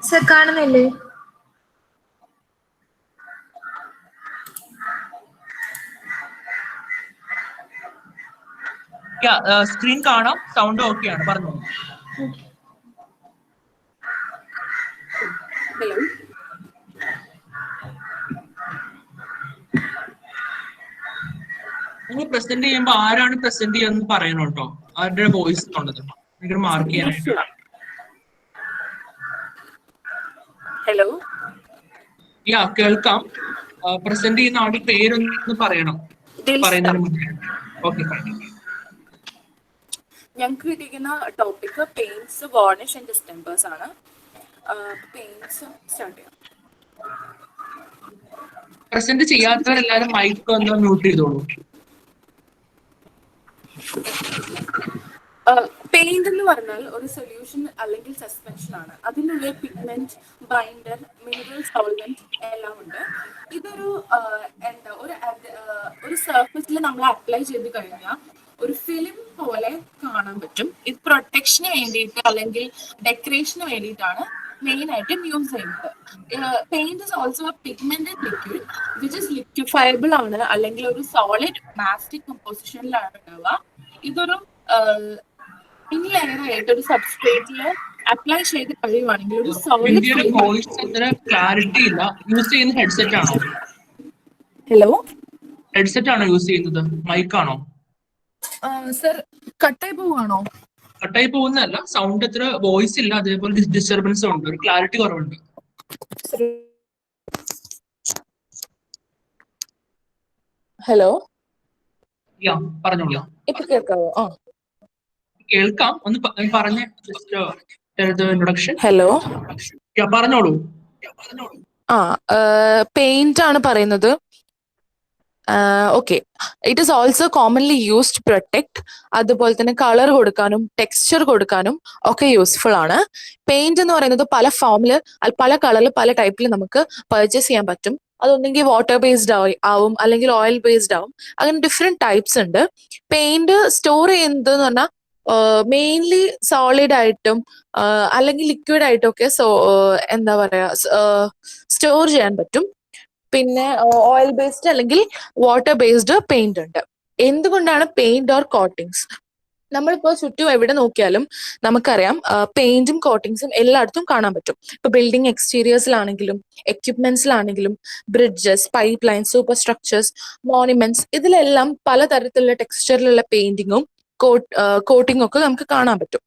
Sir കാണുന്നില്ലേ? Screen കാണാം, sound okay ആണ്, പറഞ്ഞോളൂ. ഹലോ, നിങ്ങൾ പ്രസന്റ് ചെയ്യുമ്പോൾ ആരാണ് പ്രസന്റ് ചെയ്യുന്നത് പറയണം കേട്ടോ. ആരുടെ വോയിസ് ഉള്ളത് നിങ്ങൾ മാർക്ക് ചെയ്യാനായിട്ട്. ഹലോ, കേൾക്കാം. പ്രസന്റ് ചെയ്യുന്ന ആളുടെ പേരൊന്ന് പറയണം പറയുന്നതിന് മുന്നേ. ഓക്കെ, ഞങ്ങൾക്ക് കിട്ടിയിരിക്കുന്ന ടോപ്പിക് പെയിന്റ്സ്, വാർണിഷ് ആൻഡ് ഡിസ്റ്റംബേഴ്സ് ആണ്. പെയിന്റ്സ് സ്റ്റാർട്ട് ചെയ്യാം. പ്രസന്റ് ചെയ്യാത്തവരെല്ലാരും മൈക്ക് ഒന്ന് മ്യൂട്ട് ചെയ്തോളൂ. പെയിന്റ് എന്ന് പറഞ്ഞാൽ ഒരു സൊല്യൂഷൻ അല്ലെങ്കിൽ സസ്പെൻഷൻ ആണ്. അതിനുള്ളിൽ പിഗ്മെന്റ്, ബൈൻഡർ, മിനറൽ സോൾവെന്റ് എല്ലാം ഉണ്ട്. ഇതൊരു ഒരു സർഫസിൽ നമ്മൾ അപ്ലൈ ചെയ്ത് കഴിഞ്ഞാൽ ഒരു ഫിലിം പോലെ കാണാൻ പറ്റും. ഇത് പ്രൊട്ടക്ഷന് വേണ്ടിയിട്ട് അല്ലെങ്കിൽ ഡെക്കറേഷന് വേണ്ടിയിട്ടാണ് മെയിൻ ആയിട്ടും യൂസ് ചെയ്യുന്നത്. Paint is also a pigmented liquid which is liquefiable ആണ്, അല്ലെങ്കിൽ ഒരു സോളിഡ് മാസ്റ്റിക് കമ്പോസിഷനിലാണ് ഉണ്ടാവുക. ഇതൊരു ലെയർ ആയിട്ട് ഒരു സബ്സ്ട്രേറ്റില് അപ്ലൈ ചെയ്ത് കഴിയുവാണെങ്കിൽ ഒരു സോളിഡ് വോയിസ് അത്ര ക്ലാരിറ്റി ഇല്ല. യൂസ് ചെയ്യുന്ന ഹെഡ്സെറ്റ് ആണോ? ഹലോ, ഹെഡ്സെറ്റ് ആണോ യൂസ് ചെയ്യുന്നത്? മൈക്കാണോ? സർ കട്ടായി പോവാണോ? കട്ടായി പോകുന്നതല്ല, സൗണ്ട് അത്ര വോയിസ് ഇല്ല, അതേപോലെ ഡിസ്റ്റർബൻസ് ഉണ്ട്, ഒരു ക്ലാരിറ്റി കുറവുണ്ട്. ഹലോ, പറഞ്ഞോളൂ. ഇപ്പൊ കേൾക്കാവോ? കേൾക്കാം, ഒന്ന് പറഞ്ഞ ഇൻട്രൊഡക്ഷൻ. ഹലോ, പറഞ്ഞോളൂ. പെയിന്റ് ആണ് പറയുന്നത്. Okay, it is also commonly used protect, അതുപോലെ തന്നെ കളർ കൊടുക്കാനും ടെക്സ്ചർ കൊടുക്കാനും ഒക്കെ യൂസ്ഫുൾ ആണ്. പെയിന്റ് എന്ന് പറയുന്നത് പല ഫോമില്, പല കളറിൽ, പല ടൈപ്പിൽ നമുക്ക് പർച്ചേസ് ചെയ്യാൻ പറ്റും. അതൊന്നെങ്കിൽ വാട്ടർ ബേസ്ഡ് ആവും, അല്ലെങ്കിൽ ഓയിൽ ബേസ്ഡ് ആവും. അങ്ങനെ ഡിഫറെന്റ് ടൈപ്സ് ഉണ്ട്. പെയിന്റ് സ്റ്റോർ ചെയ്യുന്നത് എന്ന് പറഞ്ഞാൽ മെയിൻലി സോളിഡ് ആയിട്ടും അല്ലെങ്കിൽ ലിക്വിഡ് ആയിട്ടും ഒക്കെ എന്താ പറയാ സ്റ്റോർ ചെയ്യാൻ പറ്റും. പിന്നെ ഓയിൽ ബേസ്ഡ് അല്ലെങ്കിൽ വാട്ടർ ബേസ്ഡ് പെയിന്റ് ഉണ്ട്. എന്തുകൊണ്ടാണ് പെയിന്റ് ഓർ കോട്ടിങ്സ്? നമ്മളിപ്പോൾ ചുറ്റും എവിടെ നോക്കിയാലും നമുക്കറിയാം പെയിന്റും കോട്ടിങ്സും എല്ലായിടത്തും കാണാൻ പറ്റും. ഇപ്പൊ ബിൽഡിംഗ് എക്സ്റ്റീരിയേഴ്സിലാണെങ്കിലും എക്യുപ്മെന്റ്സിലാണെങ്കിലും bridges, pipe lines, super structures, monuments, ഇതിലെല്ലാം പലതരത്തിലുള്ള ടെക്സ്ചറിലുള്ള പെയിന്റിങ്ങും കോട്ടിങ്ങും ഒക്കെ നമുക്ക് കാണാൻ പറ്റും.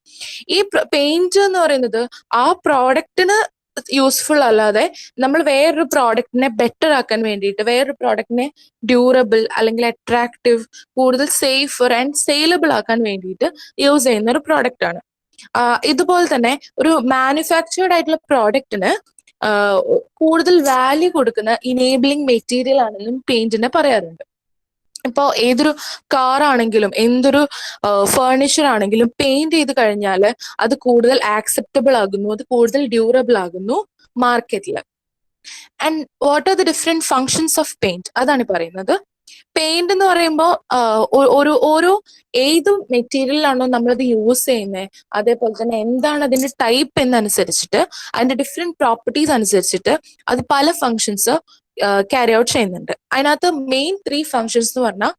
ഈ പെയിന്റ് എന്ന് പറയുന്നത് ആ പ്രോഡക്റ്റിന് യൂസ്ഫുൾ അല്ലാതെ നമ്മൾ വേറൊരു പ്രോഡക്റ്റിനെ ബെറ്റർ ആക്കാൻ വേണ്ടിയിട്ട്, വേറൊരു പ്രോഡക്റ്റിനെ ഡ്യൂറബിൾ അല്ലെങ്കിൽ അട്രാക്റ്റീവ്, കൂടുതൽ സേഫർ ആൻഡ് സെയിലബിൾ ആക്കാൻ വേണ്ടിയിട്ട് യൂസ് ചെയ്യുന്ന ഒരു പ്രോഡക്റ്റ് ആണ്. ഇതുപോലെ തന്നെ ഒരു മാനുഫാക്ചേർഡ് ആയിട്ടുള്ള പ്രോഡക്റ്റിന് കൂടുതൽ വാല്യൂ കൊടുക്കുന്ന ഇനേബിളിംഗ് മെറ്റീരിയൽ ആണെന്നും പെയിന്റിനെ പറയാറുണ്ട്. ഇപ്പോൾ ഏതൊരു കാർ ആണെങ്കിലും എന്തൊരു ഫർണിച്ചർ ആണെങ്കിലും പെയിന്റ് ചെയ്ത് കഴിഞ്ഞാൽ അത് കൂടുതൽ ആക്സെപ്റ്റബിൾ ആകുന്നു, അത് കൂടുതൽ ഡ്യൂറബിൾ ആകുന്നു മാർക്കറ്റിൽ. And what are the different functions of paint, അതാണ് പറയുന്നത്. പെയിന്റ് എന്ന് പറയുമ്പോൾ ഓരോ ഏത് മെറ്റീരിയലാണോ നമ്മളത് യൂസ് ചെയ്യുന്നത്, അതേപോലെ തന്നെ എന്താണ് അതിന്റെ ടൈപ്പ് എന്നനുസരിച്ചിട്ട്, അതിന്റെ ഡിഫറെന്റ് പ്രോപ്പർട്ടീസ് അനുസരിച്ചിട്ട് അത് പല ഫങ്ഷൻസ് ക്യാരി ഔട്ട് ചെയ്യുന്നുണ്ട്. അതിനകത്ത് മെയിൻ 3 ഫങ്ഷൻസ് എന്ന് പറഞ്ഞാൽ,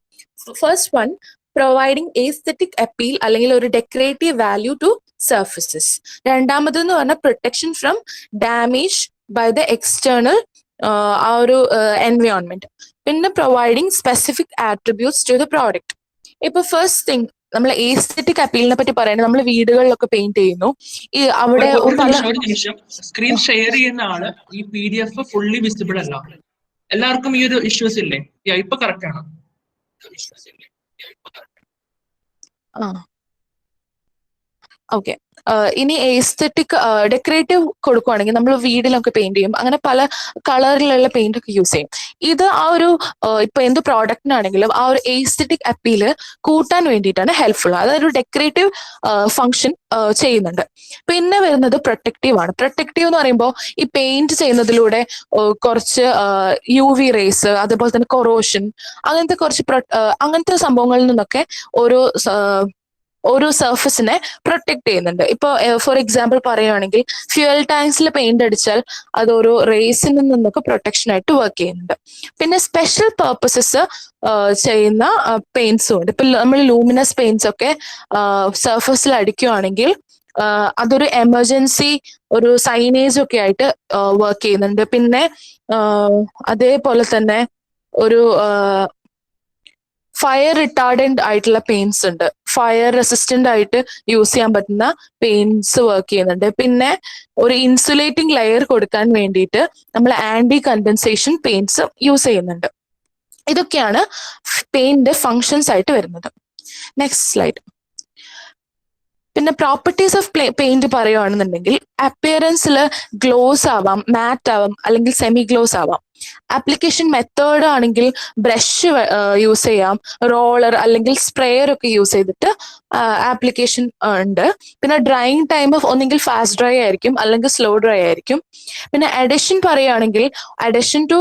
first one providing aesthetic appeal അല്ലെങ്കിൽ ഒരു ഡെക്കറേറ്റീവ് വാല്യൂ ടു സർഫസസ്. രണ്ടാമത് എന്ന് പറഞ്ഞാൽ protection from damage by the external ആ ഒരു എൻവയോൺമെന്റ്. പിന്നെ providing specific attributes to the product. ഇപ്പൊ ഫസ്റ്റ് തിങ് നമ്മൾ എസ്തെറ്റിക് അപ്പീലിനെ പറ്റി പറയുന്നത്, നമ്മൾ വീടുകളിലൊക്കെ പെയിന്റ് ചെയ്യുന്നു. ഈ അവിടെ ഒരു നിമിഷം, സ്ക്രീൻ ഷെയർ ചെയ്യുന്ന ആള് ഈ PDF ഫുള്ളി വിസിബിൾ അല്ല. എല്ലാവർക്കും ഈ ഒരു ഇഷ്യൂസ് ഇല്ലേ? ഇപ്പൊ കറക്റ്റ് ആണ്. ഓക്കെ, ഇനി എസ്തെറ്റിക് ഡെക്കറേറ്റീവ് കൊടുക്കുവാണെങ്കിൽ നമ്മൾ വീടിലൊക്കെ പെയിന്റ് ചെയ്യും, അങ്ങനെ പല കളറിലുള്ള പെയിന്റ് ഒക്കെ യൂസ് ചെയ്യും. ഇത് ആ ഒരു ഇപ്പൊ എന്ത് പ്രോഡക്റ്റിനാണെങ്കിലും ആ ഒരു എസ്തെറ്റിക് അപ്പീല് കൂട്ടാൻ വേണ്ടിയിട്ടാണ് ഹെൽപ്ഫുൾ. അതൊരു ഡെക്കറേറ്റീവ് ഫങ്ഷൻ ചെയ്യുന്നുണ്ട്. പിന്നെ വരുന്നത് പ്രൊട്ടക്റ്റീവ് ആണ്. പ്രൊട്ടക്റ്റീവ് എന്ന് പറയുമ്പോൾ ഈ പെയിന്റ് ചെയ്യുന്നതിലൂടെ കുറച്ച് UV റേസ്, അതുപോലെ തന്നെ കൊറോഷൻ, അങ്ങനത്തെ കുറച്ച് അങ്ങനത്തെ സംഭവങ്ങളിൽ നിന്നൊക്കെ ഒരു ഒരു സർഫസിനെ പ്രൊട്ടക്ട് ചെയ്യുന്നുണ്ട്. ഇപ്പോൾ ഫോർ എക്സാമ്പിൾ പറയുകയാണെങ്കിൽ ഫ്യൂവൽ ടാങ്ക്സിൽ പെയിന്റ് അടിച്ചാൽ അത് ഓരോ റേസിൽ നിന്നൊക്കെ പ്രൊട്ടക്ഷൻ ആയിട്ട് വർക്ക് ചെയ്യുന്നുണ്ട്. പിന്നെ സ്പെഷ്യൽ പർപ്പസസ് ചെയ്യുന്ന പെയിന്റ്സും ഉണ്ട്. ഇപ്പൊ നമ്മൾ ലൂമിനസ് പെയിന്റ്സ് ഒക്കെ സർഫസിൽ അടിക്കുകയാണെങ്കിൽ അതൊരു എമർജൻസി ഒരു സൈനേജ് ഒക്കെ ആയിട്ട് വർക്ക് ചെയ്യുന്നുണ്ട്. പിന്നെ അതേപോലെ തന്നെ ഒരു ഫയർ റിട്ടാർഡന്റ് ആയിട്ടുള്ള പെയിന്റ്സ് ഉണ്ട്. ഫയർ റെസിസ്റ്റന്റ് ആയിട്ട് യൂസ് ചെയ്യാൻ പറ്റുന്ന പെയിന്റ്സ് വർക്ക് ചെയ്യുന്നുണ്ട്. പിന്നെ ഒരു ഇൻസുലേറ്റിംഗ് ലെയർ കൊടുക്കാൻ വേണ്ടിയിട്ട് നമ്മൾ ആന്റി കണ്ടൻസേഷൻ പെയിന്റ്സ് യൂസ് ചെയ്യുന്നുണ്ട്. ഇതൊക്കെയാണ് പെയിന്റ് ഫങ്ഷൻസ് ആയിട്ട് വരുന്നത്. Next slide. പിന്നെ പ്രോപ്പർട്ടീസ് ഓഫ് പെയിന്റ് പറയുകയാണെന്നുണ്ടെങ്കിൽ അപ്പിയറൻസിൽ ഗ്ലോസ് ആവാം, മാറ്റ് ആവാം, അല്ലെങ്കിൽ സെമി ഗ്ലോസ് ആവാം. ആപ്ലിക്കേഷൻ മെത്തേഡ് ആണെങ്കിൽ ബ്രഷ് യൂസ് ചെയ്യാം, റോളർ അല്ലെങ്കിൽ സ്പ്രേയർ ഒക്കെ യൂസ് ചെയ്തിട്ട് ആപ്ലിക്കേഷൻ ഉണ്ട്. പിന്നെ ഡ്രൈയിങ് ടൈം ഒന്നെങ്കിൽ ഫാസ്റ്റ് ഡ്രൈ ആയിരിക്കും അല്ലെങ്കിൽ സ്ലോ ഡ്രൈ ആയിരിക്കും. പിന്നെ അഡിഷൻ പറയുകയാണെങ്കിൽ അഡിഷൻ ടു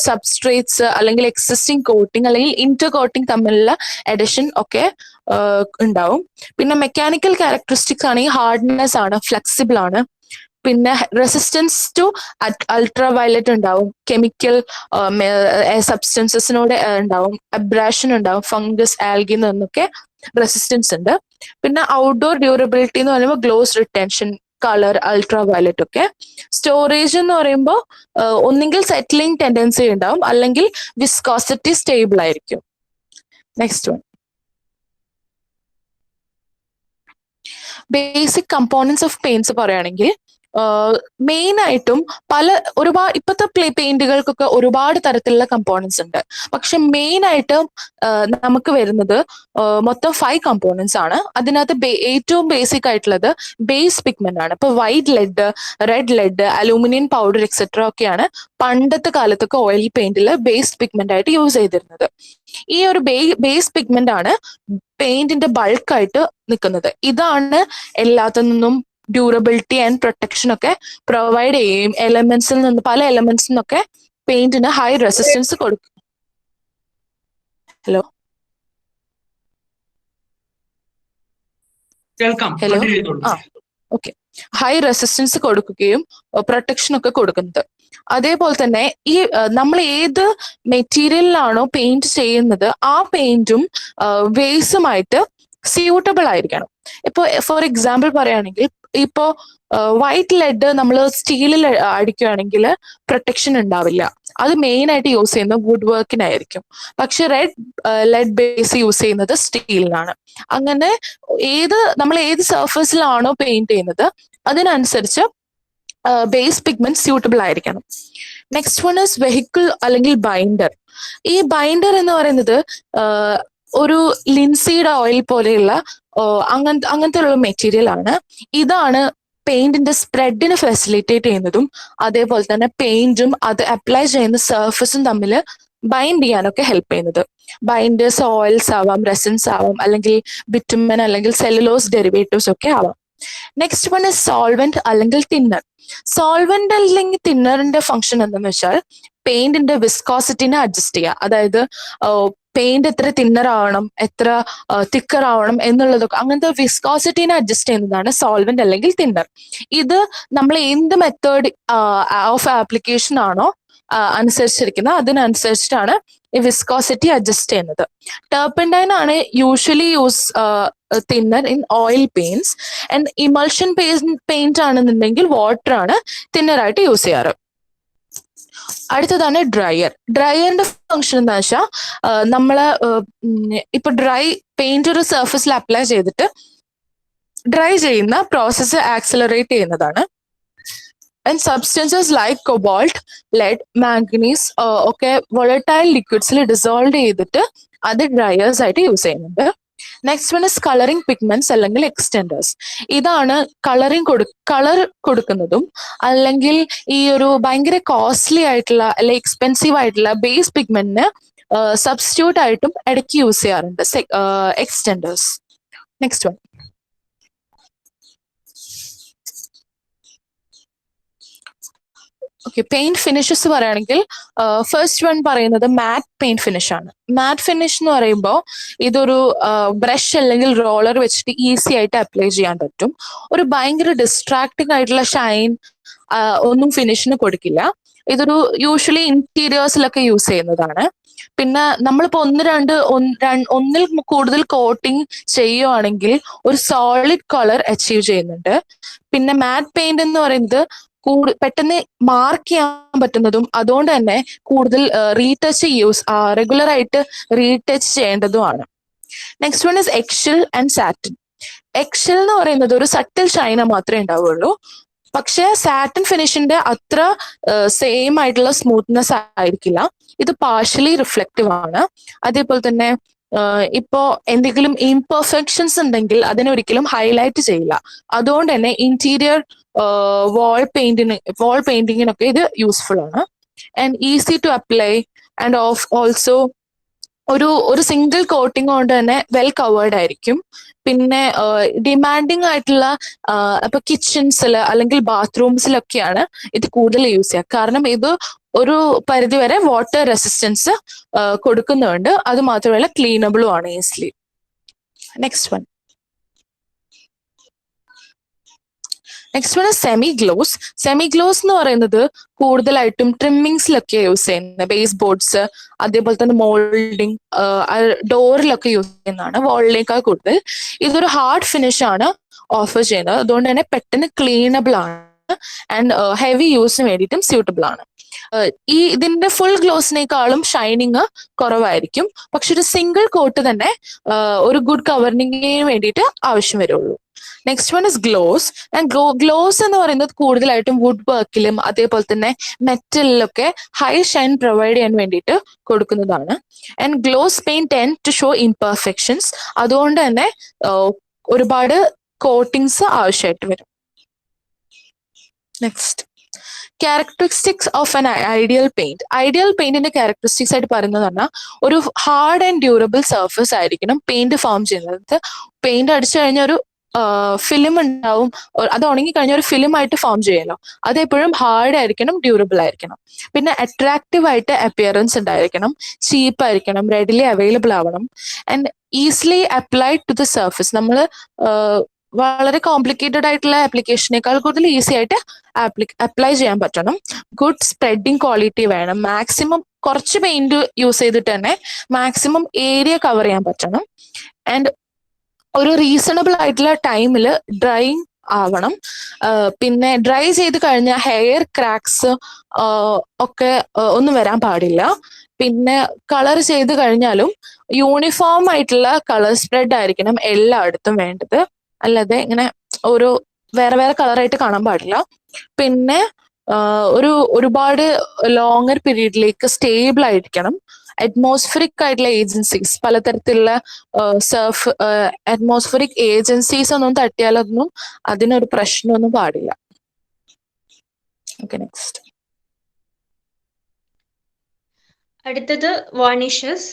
സബ്സ്ട്രേറ്റ്സ് അല്ലെങ്കിൽ എക്സിസ്റ്റിംഗ് കോട്ടിംഗ് അല്ലെങ്കിൽ ഇന്റർ കോട്ടിംഗ് തമ്മിലുള്ള അഡിഷൻ ഒക്കെ ഉണ്ടാവും. പിന്നെ മെക്കാനിക്കൽ ക്യാരക്ടറിസ്റ്റിക്സ് ആണെങ്കിൽ ഹാർഡ്നെസ് ആണ്, ഫ്ലെക്സിബിൾ ആണ്. പിന്നെ റെസിസ്റ്റൻസ് ടു അൾട്രാ വയലറ്റ് ഉണ്ടാവും, കെമിക്കൽ സബ്സ്റ്റൻസസിനോട് ഉണ്ടാവും, അബ്രാഷൻ ഉണ്ടാവും, ഫംഗസ്, ആൽഗി എന്നൊക്കെ റെസിസ്റ്റൻസ് ഉണ്ട്. പിന്നെ ഔട്ട്ഡോർ ഡ്യൂറബിലിറ്റി എന്ന് പറയുമ്പോൾ gloss retention, colour, ultra violet ഒക്കെ. സ്റ്റോറേജ് എന്ന് പറയുമ്പോൾ ഒന്നെങ്കിൽ സെറ്റിലിംഗ് ടെൻഡൻസി ഉണ്ടാവും അല്ലെങ്കിൽ വിസ്കോസിറ്റി സ്റ്റേബിൾ ആയിരിക്കും. Next one. Basic components of paints പറയുകയാണെങ്കിൽ മെയിൻ ആയിട്ടും ഒരുപാട് ഇപ്പോഴത്തെ പെയിന്റുകൾക്കൊക്കെ ഒരുപാട് തരത്തിലുള്ള കമ്പോണൻസ് ഉണ്ട്. പക്ഷെ മെയിൻ ആയിട്ട് നമുക്ക് വരുന്നത് മൊത്തം 5 കമ്പോണൻസ് ആണ്. അതിനകത്ത് ഏറ്റവും ബേസിക് ആയിട്ടുള്ളത് ബേസ് പിഗ്മെന്റ് ആണ്. ഇപ്പൊ white lead, red lead, aluminium powder etcetera ഒക്കെയാണ് പണ്ടത്തെ കാലത്തൊക്കെ ഓയിൽ പെയിന്റിൽ ബേസ് പിഗ്മെന്റ് ആയിട്ട് യൂസ് ചെയ്തിരുന്നത്. ഈ ഒരു ബേസ് പിഗ്മെന്റ് ആണ് പെയിന്റിന്റെ ബൾക്കായിട്ട് നിൽക്കുന്നത്. ഇതാണ് എല്ലാത്തിൽ നിന്നും ഡ്യൂറബിലിറ്റി ആൻഡ് പ്രൊട്ടക്ഷൻ ഒക്കെ പ്രൊവൈഡ് ചെയ്യും. എലമെന്റ്സിൽ നിന്ന് പല എലമെന്റ്സിൽ നിന്നൊക്കെ പെയിന്റിന് ഹൈ റെസിസ്റ്റൻസ് കൊടുക്കും. Hello hello okay. High resistance കൊടുക്കുകയും പ്രൊട്ടക്ഷൻ ഒക്കെ കൊടുക്കുന്നത്. അതേപോലെ തന്നെ ഈ നമ്മൾ ഏത് മെറ്റീരിയലിലാണോ പെയിന്റ് ചെയ്യുന്നത് ആ പെയിന്റും വേസുമായിട്ട് സ്യൂട്ടബിൾ ആയിരിക്കണം. ഇപ്പൊ ഫോർ എക്സാമ്പിൾ പറയുകയാണെങ്കിൽ ഇപ്പോ വൈറ്റ് ലെഡ് നമ്മൾ സ്റ്റീലിൽ അടിക്കുകയാണെങ്കിൽ പ്രൊട്ടക്ഷൻ ഉണ്ടാവില്ല. അത് മെയിൻ ആയിട്ട് യൂസ് ചെയ്യുന്നത് വുഡ് വർക്കിനായിരിക്കും. പക്ഷെ റെഡ് ലെഡ് ബേസ് യൂസ് ചെയ്യുന്നത് സ്റ്റീലിനാണ്. അങ്ങനെ നമ്മൾ ഏത് സർഫസിലാണോ പെയിന്റ് ചെയ്യുന്നത് അതിനനുസരിച്ച് ബേസ് പിഗ്മെന്റ് സ്യൂട്ടബിൾ ആയിരിക്കണം. നെക്സ്റ്റ് വൺ ഇസ് വെഹിക്കിൾ അല്ലെങ്കിൽ ബൈൻഡർ. ഈ ബൈൻഡർ എന്ന് പറയുന്നത് ഒരു ലിൻസീഡ് ഓയിൽ പോലെയുള്ള അങ്ങനത്തെ ഉള്ള മെറ്റീരിയൽ ആണ്. ഇതാണ് പെയിന്റിന്റെ സ്പ്രെഡിന് ഫെസിലിറ്റേറ്റ് ചെയ്യുന്നതും അതേപോലെ തന്നെ പെയിന്റും അത് അപ്ലൈ ചെയ്യുന്ന സർഫസും തമ്മിൽ ബൈൻഡ് ചെയ്യാനൊക്കെ ഹെൽപ്പ് ചെയ്യുന്നത്. ബൈൻഡേഴ്സ് ഓയിൽസ് ആവാം, റെസിൻസ് ആവാം, അല്ലെങ്കിൽ ബിറ്റുമൻ അല്ലെങ്കിൽ സെല്ലുലോസ് ഡെറിവേറ്റീവ്സ് ഒക്കെ ആവാം. നെക്സ്റ്റ് വൺ ഇസ് സോൾവെന്റ് അല്ലെങ്കിൽ തിന്നർ. സോൾവെന്റ് അല്ലെങ്കിൽ തിന്നറിന്റെ ഫംഗ്ഷൻ എന്താണെന്ന് വെച്ചാൽ പെയിന്റിന്റെ വിസ്കോസിറ്റിനെ അഡ്ജസ്റ്റ് ചെയ്യുക. അതായത് പെയിന്റ് എത്ര തിന്നർ ആവണം, എത്ര തിക്കർ ആവണം എന്നുള്ളതൊക്കെ അങ്ങനത്തെ വിസ്കോസിറ്റിനെ അഡ്ജസ്റ്റ് ചെയ്യുന്നതാണ് സോൾവെന്റ് അല്ലെങ്കിൽ തിന്നർ. ഇത് നമ്മൾ എന്ത് മെത്തേഡ് ഓഫ് ആപ്ലിക്കേഷൻ ആണോ അനുസരിച്ചിരിക്കുന്നത് അതിനനുസരിച്ചിട്ടാണ് ഈ വിസ്കോസിറ്റി അഡ്ജസ്റ്റ് ചെയ്യുന്നത്. ടർപ്പൻഡൈൻ ആണ് usually use thinner in oil paints and emulsion paint ആണെന്നുണ്ടെങ്കിൽ വാട്ടർ ആണ് തിന്നറായിട്ട് യൂസ് ചെയ്യാറ്. അടുത്തതാണ് ഡ്രയർ. ഡ്രയറിന്റെ ഫംഗ്ഷൻ എന്താ വെച്ചാൽ നമ്മള് ഇപ്പൊ ഡ്രൈ പെയിന്റ് ഒരു സർഫസിൽ അപ്ലൈ ചെയ്തിട്ട് ഡ്രൈ ചെയ്യുന്ന പ്രോസസ്സ് ആക്സിലറേറ്റ് ചെയ്യുന്നതാണ്. And substances like cobalt, lead, manganese ഒക്കെ വോളറ്റൈൽ ലിക്വിഡ്സിൽ ഡിസോൾവ് ചെയ്തിട്ട് അത് ഡ്രയേഴ്സ് ആയിട്ട് യൂസ് ചെയ്യുന്നുണ്ട്. Next one is colouring pigments അല്ലെങ്കിൽ എക്സ്റ്റെൻഡേഴ്സ്. ഇതാണ് കളർ കൊടുക്കുന്നതും അല്ലെങ്കിൽ ഈ ഒരു ഭയങ്കര കോസ്റ്റ്ലി ആയിട്ടുള്ള അല്ലെങ്കിൽ എക്സ്പെൻസീവ് ആയിട്ടുള്ള ബേസ് പിഗ്മെന്റിന് സബ്സ്റ്റിറ്റ്യൂട്ട് ആയിട്ടും ഇടയ്ക്ക് യൂസ് ചെയ്യാറുണ്ട് extenders. Next one. Okay, paint finishes പറയുകയാണെങ്കിൽ ഫസ്റ്റ് വൺ പറയുന്നത് മാറ്റ് പെയിന്റ് ഫിനിഷ് ആണ്. മാറ്റ് ഫിനിഷ് എന്ന് പറയുമ്പോൾ ഇതൊരു ബ്രഷ് അല്ലെങ്കിൽ റോളർ വെച്ചിട്ട് ഈസി ആയിട്ട് അപ്ലൈ ചെയ്യാൻ പറ്റും. ഒരു ഭയങ്കര ഡിസ്ട്രാക്ടിങ് ആയിട്ടുള്ള ഷൈൻ ഒന്നും ഫിനിഷിന് കൊടുക്കില്ല. ഇതൊരു യൂഷ്വലി ഇന്റീരിയേഴ്സിലൊക്കെ യൂസ് ചെയ്യുന്നതാണ്. പിന്നെ നമ്മളിപ്പോ ഒന്നിൽ കൂടുതൽ കോട്ടിങ് ചെയ്യുവാണെങ്കിൽ ഒരു സോളിഡ് കളർ അച്ചീവ് ചെയ്യുന്നുണ്ട്. പിന്നെ മാറ്റ് പെയിന്റ് എന്ന് പറയുന്നത് പെട്ടെന്ന് മാർക്ക് ചെയ്യാൻ പറ്റുന്നതും അതുകൊണ്ട് തന്നെ കൂടുതൽ റീടച്ച് റെഗുലർ ആയിട്ട് റീടച്ച് ചെയ്യേണ്ടതുമാണ്. Next one is eggshell and satin. Eggshell എന്ന് പറയുന്നത് ഒരു സട്ടിൽ ഷൈന മാത്രമേ ഉണ്ടാവുള്ളൂ. പക്ഷെ സാറ്റിൻ ഫിനിഷിന്റെ അത്ര സെയിം ആയിട്ടുള്ള സ്മൂത്ത്നെസ് ആയിരിക്കില്ല. ഇത് പാർഷ്യലി റിഫ്ലക്റ്റീവ് ആണ്. അതേപോലെ തന്നെ ഇപ്പോ എന്തെങ്കിലും ഇംപെർഫെക്ഷൻസ് ഉണ്ടെങ്കിൽ അതിനൊരിക്കലും ഹൈലൈറ്റ് ചെയ്യില്ല. അതുകൊണ്ട് തന്നെ ഇന്റീരിയർ വാൾ പെയിന്റിങ്ങിനൊക്കെ ഇത് യൂസ്ഫുൾ ആണ്. And easy to apply and also ഒരു സിംഗിൾ കോട്ടിംഗ് കൊണ്ട് തന്നെ വെൽ കവേർഡ് ആയിരിക്കും. പിന്നെ ഡിമാൻഡിങ് ആയിട്ടുള്ള ഇപ്പൊ കിച്ചൺസിൽ അല്ലെങ്കിൽ ബാത്റൂംസിലൊക്കെയാണ് ഇത് കൂടുതൽ യൂസ് ചെയ്യുക. കാരണം ഇത് ഒരു പരിധിവരെ വാട്ടർ റെസിസ്റ്റൻസ് കൊടുക്കുന്നുണ്ട്. അത് മാത്രമല്ല ക്ലീനബിളും ആണ് easily. Next one semi gloss. Semi gloss എന്ന് പറയുന്നത് കൂടുതലായിട്ടും ട്രിമ്മിങ്സിലൊക്കെ യൂസ് ചെയ്യുന്നത്. ബേസ് ബോർഡ്സ്, അതേപോലെ തന്നെ മോൾഡിങ്, ഡോറിലൊക്കെ യൂസ് ചെയ്യുന്നതാണ് വാളിനേക്കാൾ കൂടുതൽ. ഇതൊരു ഹാർഡ് ഫിനിഷ് ആണ് ഓഫർ ചെയ്യുന്നത്. അതുകൊണ്ട് തന്നെ പെട്ടെന്ന് ക്ലീനബിൾ ആണ് ആൻഡ് ഹെവി യൂസിന് വേണ്ടിയിട്ടും സ്യൂട്ടബിൾ ആണ്. ഇതിന്റെ ഫുൾ ഗ്ലോസിനേക്കാളും ഷൈനിങ് കുറവായിരിക്കും. പക്ഷെ ഒരു സിംഗിൾ കോട്ട് തന്നെ ഒരു ഗുഡ് കവറിങ്ങിന് വേണ്ടിയിട്ട് ആവശ്യം വരുള്ളൂ. Next one is gloss. And gloss എന്ന് പറയുന്നത് കൂടുതലായിട്ടും വുഡ് വർക്കിലും അതേപോലെ തന്നെ മെറ്റലിലൊക്കെ ഹൈ ഷൈൻ പ്രൊവൈഡ് ചെയ്യാൻ വേണ്ടിയിട്ട് കൊടുക്കുന്നതാണ്. And gloss paint tend to show imperfections. അതുകൊണ്ട് തന്നെ ഒരുപാട് കോട്ടിങ്സ് ആവശ്യമായിട്ട് വരും. Next, characteristics of an ideal paint. Ideal പെയിന്റിന്റെ ക്യാരക്ടറിസ്റ്റിക്സ് ആയിട്ട് പറയുന്നത് പറഞ്ഞാൽ ഒരു ഹാർഡ് ആൻഡ് ഡ്യൂറബിൾ സർഫസ് ആയിരിക്കണം പെയിന്റ് ഫോം ചെയ്യുന്നത്. പെയിന്റ് അടിച്ചു കഴിഞ്ഞ ഒരു ഫിലിം ഉണ്ടാവും, അത് ഉണങ്ങി കഴിഞ്ഞ ഒരു ഫിലിം ആയിട്ട് ഫോം ചെയ്യല്ലോ. അതെപ്പോഴും ഹാർഡ് ആയിരിക്കണം, ഡ്യൂറബിൾ ആയിരിക്കണം. പിന്നെ അട്രാക്റ്റീവ് ആയിട്ട് അപ്പിയറൻസ് ഉണ്ടായിരിക്കണം, ചീപ്പ് ആയിരിക്കണം, റെഡിലി അവൈലബിൾ ആവണം and easily applied to the surface. നമ്മൾ വളരെ കോംപ്ലിക്കേറ്റഡ് ആയിട്ടുള്ള ആപ്ലിക്കേഷനേക്കാൾ കൂടുതൽ ഈസി ആയിട്ട് അപ്ലൈ ചെയ്യാൻ പറ്റണം. ഗുഡ് സ്പ്രെഡിങ് ക്വാളിറ്റി വേണം. മാക്സിമം കുറച്ച് പെയിന്റ് യൂസ് ചെയ്തിട്ട് തന്നെ മാക്സിമം ഏരിയ കവർ ചെയ്യാൻ പറ്റണം. ആൻഡ് ഒരു റീസണബിൾ ആയിട്ടുള്ള ടൈമിൽ ഡ്രൈയിങ് ആവണം. പിന്നെ ഡ്രൈ ചെയ്ത് കഴിഞ്ഞാൽ ഹെയർ ക്രാക്സ് ഒക്കെ ഒന്നും വരാൻ പാടില്ല. പിന്നെ കളർ ചെയ്ത് കഴിഞ്ഞാലും യൂണിഫോം ആയിട്ടുള്ള കളർ സ്പ്രെഡ് ആയിരിക്കണം എല്ലായിടത്തും വേണ്ടത്. അല്ലാതെ ഇങ്ങനെ ഒരു വേറെ വേറെ കളറായിട്ട് കാണാൻ പാടില്ല. പിന്നെ ഒരുപാട് ലോങ്ങർ പീരീഡിലേക്ക് സ്റ്റേബിൾ ആയിരിക്കണം. അറ്റ്മോസ്ഫറിക് ആയിട്ടുള്ള ഏജൻസീസ്, പലതരത്തിലുള്ള അറ്റ്മോസ്ഫറിക് ഏജൻസീസ് ഒന്നും തട്ടിയാലൊന്നും അതിനൊരു പ്രശ്നമൊന്നും പാടില്ല. Okay, next. അടുത്തത് വാർണിഷസ്.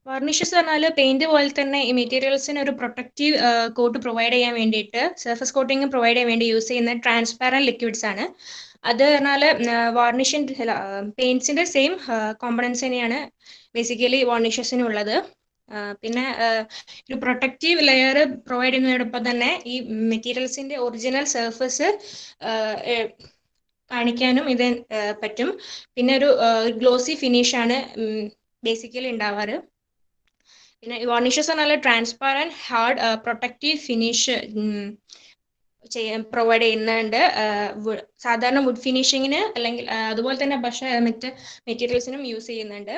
വാർണിഷസ് പറഞ്ഞാൽ പെയിന്റ് പോലെ തന്നെ ഈ മെറ്റീരിയൽസിന് ഒരു പ്രൊട്ടക്റ്റീവ് കോട്ട് പ്രൊവൈഡ് ചെയ്യാൻ വേണ്ടിയിട്ട്, സർഫസ് കോട്ടിങ് പ്രൊവൈഡ് ചെയ്യാൻ വേണ്ടി യൂസ് ചെയ്യുന്ന ട്രാൻസ്പാരന്റ് ലിക്വിഡ്സ് ആണ്. അത് പറഞ്ഞാൽ വാർണിഷിൻ്റെ പെയിന്റ്സിന്റെ സെയിം കോമ്പണൻസ് തന്നെയാണ് ബേസിക്കലി വാർണിഷസിനുള്ളത്. പിന്നെ ഒരു പ്രൊട്ടക്റ്റീവ് ലെയർ പ്രൊവൈഡ് ചെയ്യുന്നതോടൊപ്പം തന്നെ ഈ മെറ്റീരിയൽസിന്റെ ഒറിജിനൽ സർഫസ് കാണിക്കാനും ഇത് പറ്റും. പിന്നെ ഒരു ഗ്ലോസി ഫിനിഷ് ആണ് ബേസിക്കലി ഉണ്ടാവാറ്. പിന്നെ വാർണിഷസ് പറഞ്ഞാൽ transparent hard protective finish provide ചെയ്യുന്നുണ്ട്. സാധാരണ വുഡ് ഫിനിഷിങ്ങിന് അല്ലെങ്കിൽ അതുപോലെ തന്നെ പക്ഷേ മറ്റ് മെറ്റീരിയൽസിനും യൂസ് ചെയ്യുന്നുണ്ട്.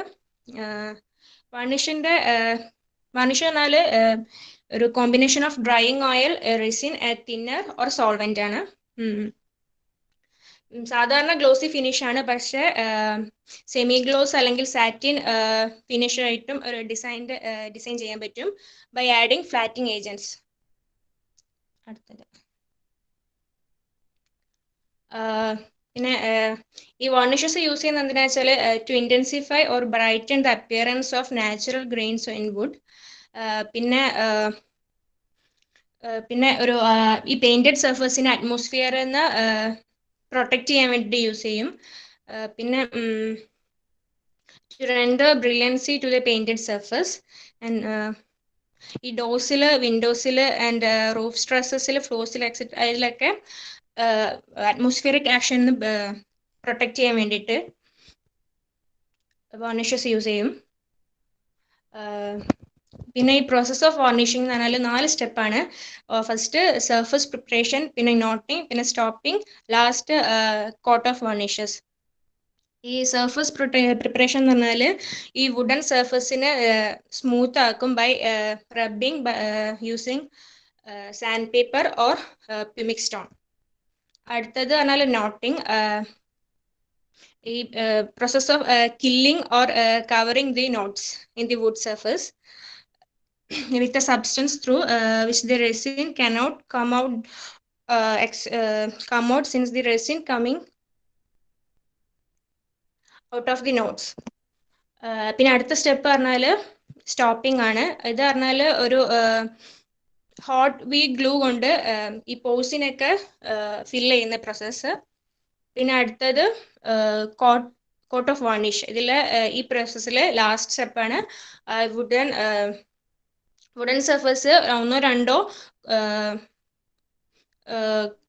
വാർണിഷ് പറഞ്ഞാൽ ഒരു combination of drying oil, resin, thinner or solvent ആണ്. സാധാരണ ഗ്ലോസി ഫിനിഷ് ആണ്, പക്ഷേ സെമി ഗ്ലോസ് അല്ലെങ്കിൽ സാറ്റിൻ ഫിനിഷ് ആയിട്ടും ഒരു ഡിസൈൻ ചെയ്യാൻ പറ്റും ബൈ ആഡിങ് ഫ്ലാറ്റിംഗ് ഏജൻസ്. അടുത്തത് പിന്നെ ഈ വാർണിഷസ് യൂസ് ചെയ്യുന്നത് എന്തിനാ വെച്ചാൽ to intensify or brighten the appearance of natural grains in wood. പിന്നെ പിന്നെ ഒരു ഈ പെയിന്റഡ് സർഫേസിനെ അറ്റ്മോസ്ഫിയറിൽ നിന്ന് പ്രൊട്ടക്റ്റ് ചെയ്യാൻ വേണ്ടിയിട്ട് യൂസ് ചെയ്യും. പിന്നെ to render brilliancy to the painted surface and ഈ ഡോസിൽ വിൻഡോസിൽ ആൻഡ് റൂഫ് സ്ട്രസ്സസിൽ ഫ്ലോസിൽ എക്സെട്ര അതിലൊക്കെ അറ്റ്മോസ്ഫിയറിക് ആക്ഷൻ പ്രൊട്ടക്റ്റ് ചെയ്യാൻ വേണ്ടിയിട്ട് വാർണിഷസ് യൂസ് ചെയ്യും. പിന്നെ ഈ പ്രോസസ് ഓഫ് വാർണിഷിംഗ് എന്ന് പറഞ്ഞാൽ 4 സ്റ്റെപ്പാണ്. ഫസ്റ്റ് സർഫസ് പ്രിപ്പറേഷൻ, പിന്നെ നോട്ടിങ്, പിന്നെ stopping, last coat of varnishes. ഈ സർഫസ് പ്രിപ്പറേഷൻ എന്ന് പറഞ്ഞാൽ ഈ വുഡൻ സർഫസിനെ സ്മൂത്ത് ആക്കും by rubbing using sand paper or pumice stone. അടുത്തത് പറഞ്ഞാൽ നോട്ടിങ്, ഈ process of killing or covering the knots in the wood surface with a substance through which the resin cannot come out since the resin coming out of the nodes. പിന്നെ അടുത്ത step പറഞ്ഞാൽ stopping ആണ്. ഇത് പറഞ്ഞാൽ ഒരു hot wheat glue കൊണ്ട് ഈ പോസിനൊക്കെ ഫിൽ ചെയ്യുന്ന പ്രോസസ്സ്. പിന്നെ അടുത്തത് കോട്ട് ഓഫ് വാർണിഷ്. ഇതിൽ ഈ പ്രോസസ്സിൽ ലാസ്റ്റ് സ്റ്റെപ്പാണ് വുഡൻ സർഫസ് 1-2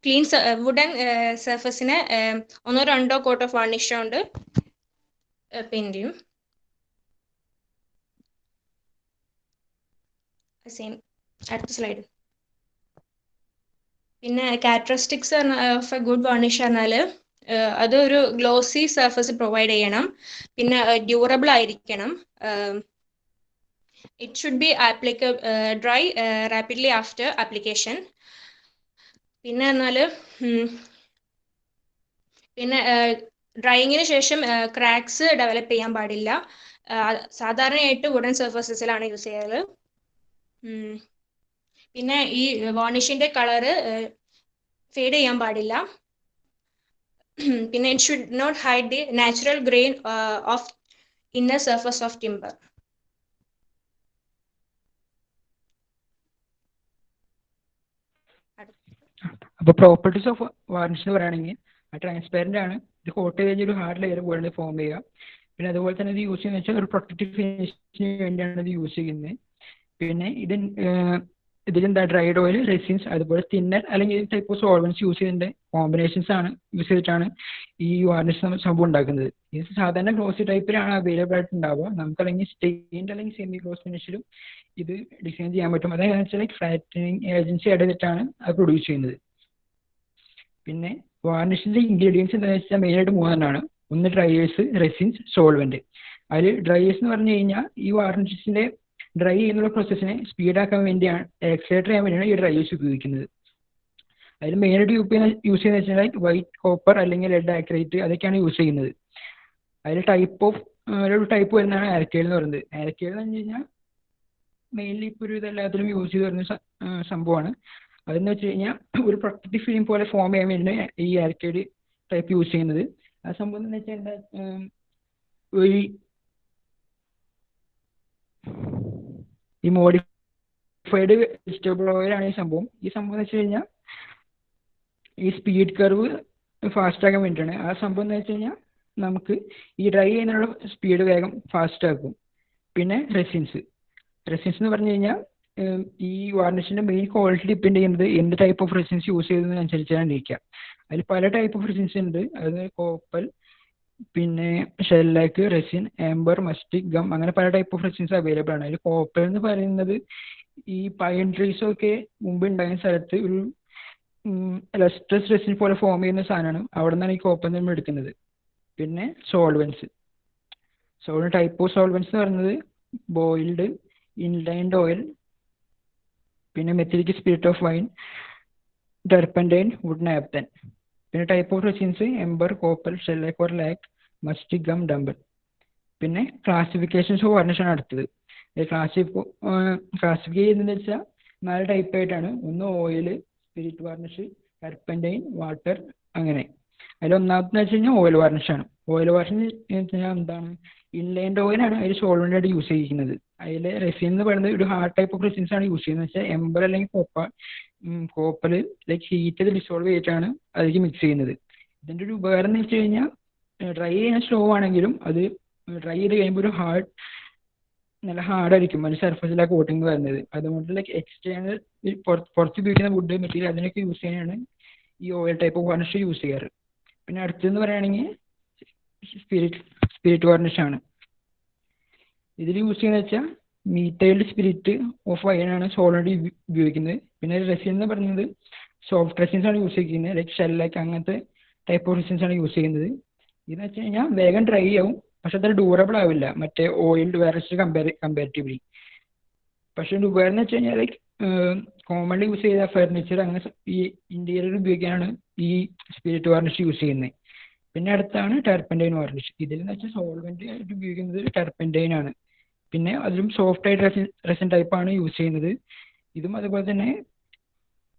ക്ലീൻ വുഡൻ സർഫസിനെ 1-2 കോട്ട് ഓഫ് വാർണിഷ് കൊണ്ട് പെയിന്റ് ചെയ്യും. സെയിം അടുത്ത സ്ലൈഡ്. പിന്നെ characteristics of a good varnish പറഞ്ഞാൽ അതൊരു ഗ്ലോസി സർഫസ് പ്രൊവൈഡ് ചെയ്യണം, പിന്നെ ഡ്യൂറബിൾ ആയിരിക്കണം. It should be dry rapidly after application. പിന്നെ പറഞ്ഞാൽ പിന്നെ ഡ്രൈയിങ്ങിന് ശേഷം ക്രാക്സ് ഡെവലപ്പ് ചെയ്യാൻ പാടില്ല. സാധാരണയായിട്ട് വുഡൻ സർഫസസിലാണ് യൂസ് ചെയ്യാറ്. പിന്നെ ഈ വാർണിഷിന്റെ കളറ് ഫേഡ് ചെയ്യാൻ പാടില്ല. പിന്നെ it should not hide the natural grain of inner surface of timber. അപ്പോൾ പ്രോപ്പർട്ടീസ് ഓഫ് വാർണിഷ് എന്ന് പറയുകയാണെങ്കിൽ ട്രാൻസ്പാരന്റ് ആണ്, ഇത് കോട്ട് ചെയ്ത് ഒരു ഹാർഡ് ലെയർ പോലെ ഫോം ചെയ്യുക. പിന്നെ അതുപോലെ തന്നെ ഇത് യൂസ് ചെയ്യുന്നത് വെച്ചാൽ ഒരു പ്രൊട്ടക്റ്റീവ് ഫിനിഷിന് വേണ്ടിയാണ് ഇത് യൂസ് ചെയ്യുന്നത്. പിന്നെ ഇതിലെന്താ ഡ്രൈഡ് ഓയിൽ, റെസിൻസ്, അതുപോലെ തിന്നർ അല്ലെങ്കിൽ ടൈപ്പ് ഓഫ് സോൾവൻസ് യൂസ് ചെയ്തിട്ട് കോമ്പിനേഷൻസ് ആണ് യൂസ് ചെയ്തിട്ടാണ് ഈ വാർണിഷ് സംഭവം ഉണ്ടാക്കുന്നത്. ഇത് സാധാരണ ഗ്ലോസി ടൈപ്പിലാണ് അവൈലബിൾ ആയിട്ട് ഉണ്ടാവുക. നമുക്കല്ലെങ്കിൽ സ്റ്റെയിൻഡ് അല്ലെങ്കിൽ സെമി ഗ്ലോസ് ഫിനിഷിലും ഇത് ഡിസൈൻ ചെയ്യാൻ പറ്റും. അതായത് വെച്ചാൽ ഫ്ലാറ്റനിങ് ഏജൻസി ആഡ് ചെയ്തിട്ടാണ് അത് പ്രൊഡ്യൂസ് ചെയ്യുന്നത്. പിന്നെ വാർണിഷിന്റെ ഇൻഗ്രീഡിയൻസ് എന്താണെന്ന് വെച്ചാൽ മെയിനായിട്ട് 3 ഒന്ന് ഡ്രൈയേഴ്സ്, റെസിൻസ്, സോൾവെന്റ്. അതിൽ ഡ്രൈയേഴ്സ് എന്ന് പറഞ്ഞു കഴിഞ്ഞാൽ ഈ വാർണിഷിന്റെ ഡ്രൈ ചെയ്യുന്ന പ്രോസസ്സിനെ സ്പീഡാക്കാൻ വേണ്ടിയാണ്, ആക്സിലേറ്റർ ചെയ്യാൻ വേണ്ടിയാണ് ഈ ഡ്രൈയേഴ്സ് ഉപയോഗിക്കുന്നത്. അതിൽ മെയിനായിട്ട് യൂസ് ചെയ്യുന്നത് വെച്ചാൽ വൈറ്റ് കോപ്പർ അല്ലെങ്കിൽ ലെഡ് ആക്രൈറ്റ്, അതൊക്കെയാണ് യൂസ് ചെയ്യുന്നത്. അതിൽ ഒരു ടൈപ്പ് വരുന്നതാണ് ആരക്കേൽ എന്ന് പറയുന്നത്. ആരക്കേൽ എന്ന് പറഞ്ഞു കഴിഞ്ഞാൽ മെയിൻലി ഇപ്പോൾ ഒരു ഇതെല്ലാത്തിലും യൂസ് ചെയ്ത് വരുന്ന സംഭവമാണ്. അതെന്ന് വെച്ച് കഴിഞ്ഞാൽ ഒരു പ്രൊട്ടക്റ്റീവ് ഫിലിം പോലെ ഫോം ചെയ്യാൻ വേണ്ടിയാണ് ഈ ആർക്കേഡ് ടൈപ്പ് യൂസ് ചെയ്യുന്നത്. ആ സംഭവം എന്ന് വെച്ചാൽ എന്താ, ഈ മോഡിഫൈഡ് വെജിറ്റബിൾ ഓയിലാണ് ഈ സംഭവം. ഈ സംഭവം എന്ന് വെച്ച് കഴിഞ്ഞാൽ ഈ സ്പീഡ് കർവ് ഫാസ്റ്റ് ആക്കാൻ വേണ്ടിയിട്ടാണ്. ആ സംഭവം എന്ന് വെച്ച് കഴിഞ്ഞാൽ നമുക്ക് ഈ ഡ്രൈ ചെയ്യുന്നതിനുള്ള സ്പീഡ് വേഗം ഫാസ്റ്റ് ആക്കും. പിന്നെ റെസിൻസ് എന്ന് പറഞ്ഞു കഴിഞ്ഞാൽ ഈ വാർണിഷിന്റെ മെയിൻ ക്വാളിറ്റി ഡിപ്പെൻഡ് ചെയ്യുന്നത് എന്ത് ടൈപ്പ് ഓഫ് റെസിൻസ് യൂസ് ചെയ്യുന്നതിനനുസരിച്ചാണ് ഇരിക്കുക. അതിൽ പല ടൈപ്പ് ഓഫ് റെസിൻസ് ഉണ്ട്. അത് കോപ്പൽ, പിന്നെ ഷെല്ലാക്ക്, റെസിൻ, ആംബർ, മസ്റ്റിക്, ഗം, അങ്ങനെ പല ടൈപ്പ് ഓഫ് റെസിൻസ് അവൈലബിൾ ആണ്. അതിൽ കോപ്പൽ എന്ന് പറയുന്നത് ഈ പൈൻ ട്രീസ് ഒക്കെ മുമ്പ് ഉണ്ടായിരുന്ന സ്ഥലത്ത് ഒരു ലസ്ട്രസ് റെസിൻ പോലെ ഫോം ചെയ്യുന്ന സാധനമാണ്. അവിടെ നിന്നാണ് ഈ കോപ്പൽ നമ്മൾ എടുക്കുന്നത്. പിന്നെ സോൾവെൻസ് ടൈപ്പ് ഓഫ് സോൾവെൻസ് എന്ന് പറയുന്നത് ബോയിൽഡ്, ഇൻലൈൻഡ് ഓയിൽ, പിന്നെ methylic spirit of wine, turpentine, wood naphtha. പിന്നെ type of resins amber, copal, shellac or lac, mastic, gum, dammar. പിന്നെ ക്ലാസിഫിക്കേഷൻസ് ഓഫ് വാർണിഷ് ആണ് അടുത്തത്. ക്ലാസിഫൈ ചെയ്യുന്നതെന്ന് വെച്ചാൽ 4 ടൈപ്പ് ആയിട്ടാണ്. ഒന്ന് oil, spirit varnish, turpentine, water, അങ്ങനെ. അതിൽ ഒന്നാമത്തെ വെച്ച് കഴിഞ്ഞാൽ ഓയിൽ വാർണിഷ് ആണ്. ഓയിൽ വാർണിഷ് എന്ന് വെച്ചാൽ എന്താണ്, ഇൻലൈൻഡ് ഓയിലാണ് അതിൽ സോൾവെന്റ് ആയിട്ട് യൂസ് ചെയ്തിരിക്കുന്നത്. അതിൽ റെസിൻ എന്ന് പറയുന്നത് ഒരു ഹാർഡ് ടൈപ്പ് ഓഫ് റെസിൻസ് ആണ് യൂസ് ചെയ്യുന്നത്. വെച്ചാൽ എംബർ അല്ലെങ്കിൽ കോപ്പർ ലൈക്ക് ഹീറ്റ് ഡിസോൾവ് ചെയ്തിട്ടാണ് അതിലേക്ക് മിക്സ് ചെയ്യുന്നത്. ഇതിൻ്റെ ഒരു ഉപകാരം എന്ന് വെച്ച് കഴിഞ്ഞാൽ ഡ്രൈ ചെയ്യാൻ സ്ലോ ആണെങ്കിലും അത് ഡ്രൈ ചെയ്ത് കഴിയുമ്പോൾ ഒരു നല്ല ഹാർഡായിരിക്കും അതിന് സർഫസിലെ കോട്ടിങ് വരുന്നത്. അതുകൊണ്ട് ലൈക്ക് എക്സ്റ്റേണൽ പുറത്ത് ഉപയോഗിക്കുന്ന വുഡ് മെറ്റീരിയൽ അതിനൊക്കെ യൂസ് ചെയ്യാനാണ് ഈ oil type of varnish use ചെയ്യാറ്. പിന്നെ അടുത്തെന്ന് പറയുകയാണെങ്കിൽ സ്പിരിറ്റ് വാർണിഷ് ആണ്. ഇതിൽ യൂസ് ചെയ്യുന്നത് വെച്ചാൽ മീത്തൈൽഡ് സ്പിരിറ്റ് ഓഫ് അയൺ ആണ് സോളിഡ് ഉപയോഗിക്കുന്നത്. പിന്നെ റെസിൻ എന്ന് പറയുന്നത് സോഫ്റ്റ് റെസിൻസ് ആണ് യൂസ് ചെയ്യുന്നത്, ലൈക്ക് ഷെല്ലൈക്ക് അങ്ങനത്തെ ടൈപ്പ് ഓഫ് റെസിൻസ് ആണ് യൂസ് ചെയ്യുന്നത്. ഇതെന്ന് വെച്ച് കഴിഞ്ഞാൽ വേഗം ഡ്രൈ ആവും, പക്ഷെ അത്ര ഡ്യൂറബിൾ ആവില്ല മറ്റേ ഓയിൽഡ് വേറസ്റ്റ് കമ്പാരിറ്റീവ്ലി. പക്ഷെ ഉപകാരം എന്ന് വെച്ച് കഴിഞ്ഞാൽ ലൈക്ക് കോമൺലി യൂസ് ചെയ്ത ഫർണിച്ചർ അങ്ങനെ ഈ ഇന്റീരിയർ ഉപയോഗിക്കാനാണ് ഈ സ്പിരിറ്റ് വാർണിഷ് യൂസ് ചെയ്യുന്നത്. പിന്നെ അടുത്താണ് ടർപ്പൻറ്റൈൻ വാർണിഷ്. ഇതിലെന്ന് വെച്ചാൽ സോൾവെന്റ് ആയിട്ട് ഉപയോഗിക്കുന്നത് ടർപ്പൻറ്റൈൻ ആണ്. പിന്നെ അതിലും സോഫ്റ്റ് ആയിട്ട് റെസിൻ ടൈപ്പാണ് യൂസ് ചെയ്യുന്നത്. ഇതും അതുപോലെ തന്നെ